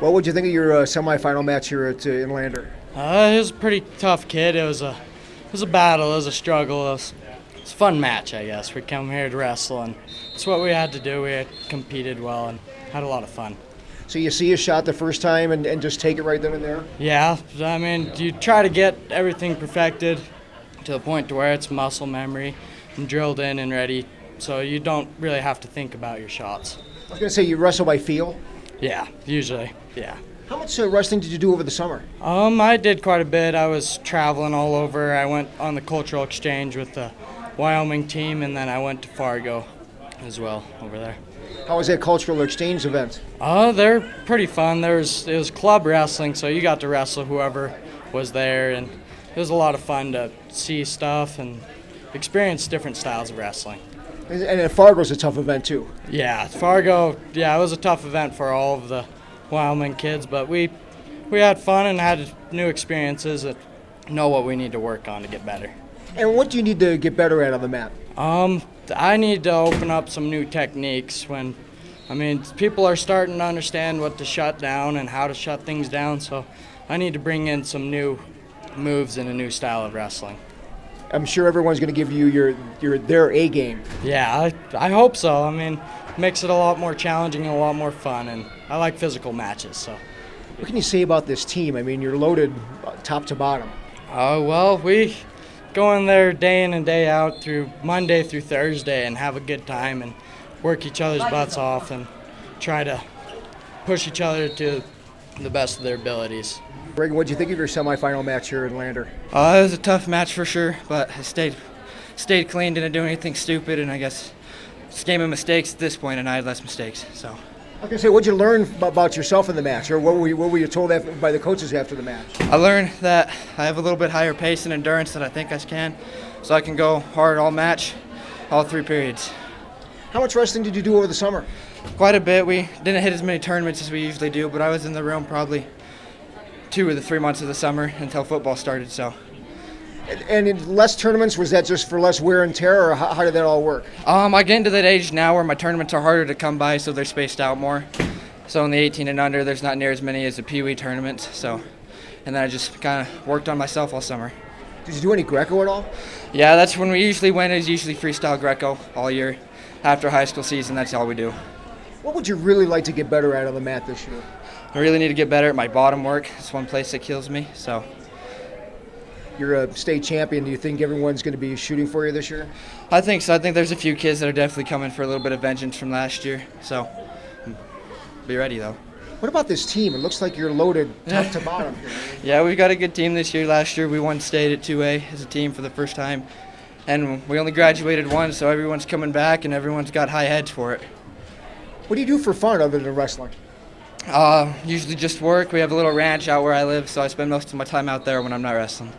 What would you think of your semifinal match here at Inlander? It was a pretty tough kid. It was a battle. It was a struggle. It's a fun match, I guess. We come here to wrestle, and it's what we had to do. We had competed well and had a lot of fun. So you see a shot the first time and just take it right then and there? Yeah, I mean, you try to get everything perfected to the point to where it's muscle memory and drilled in and ready, so you don't really have to think about your shots. I was going to say, you wrestle by feel? Yeah, usually, yeah. How much wrestling did you do over the summer? I did quite a bit. I was traveling all over. I went on the cultural exchange with the Wyoming team, and then I went to Fargo as well over there. How was that cultural exchange event? They're pretty fun. It was club wrestling, so you got to wrestle whoever was there, and it was a lot of fun to see stuff and experience different styles of wrestling. And Fargo's a tough event too. Yeah, Fargo, yeah, it was a tough event for all of the Wyoming kids, but we had fun and had new experiences that know what we need to work on to get better. And what do you need to get better at on the mat? I need to open up some new techniques people are starting to understand what to shut down and how to shut things down, so I need to bring in some new moves and a new style of wrestling. I'm sure everyone's going to give you their A game. Yeah, I hope so. It makes it a lot more challenging and a lot more fun, and I like physical matches. So, what can you say about this team? You're loaded top to bottom. Well, we go in there day in and day out through Monday through Thursday and have a good time and work each other's butts off and try to push each other to the best of their abilities. Reagan, what did you think of your semifinal match here in Lander? It was a tough match for sure, but I stayed clean, didn't do anything stupid, and I guess it's a game of mistakes at this point, and I had less mistakes. So. I was going to say, what did you learn about yourself in the match, or what were you told by the coaches after the match? I learned that I have a little bit higher pace and endurance than I think I can, so I can go hard all match, all 3 periods. How much wrestling did you do over the summer? Quite a bit. We didn't hit as many tournaments as we usually do, but I was in the room probably 2 of the 3 months of the summer until football started. So. And in less tournaments, was that just for less wear and tear, or how did that all work? I get into that age now where my tournaments are harder to come by, so they're spaced out more. So in the 18 and under, there's not near as many as the Pee Wee tournaments. So, and then I just kind of worked on myself all summer. Did you do any Greco at all? Yeah, that's when we usually win. Is usually freestyle Greco all year. After high school season, that's all we do. What would you really like to get better at on the mat this year? I really need to get better at my bottom work. It's one place that kills me. So. You're a state champion. Do you think everyone's going to be shooting for you this year? I think so. I think there's a few kids that are definitely coming for a little bit of vengeance from last year. So, be ready though. What about this team? It looks like you're loaded top to bottom here. Yeah, we've got a good team this year. Last year we won state at 2A as a team for the first time. And we only graduated once, so everyone's coming back and everyone's got high heads for it. What do you do for fun other than wrestling? Usually just work. We have a little ranch out where I live, so I spend most of my time out there when I'm not wrestling.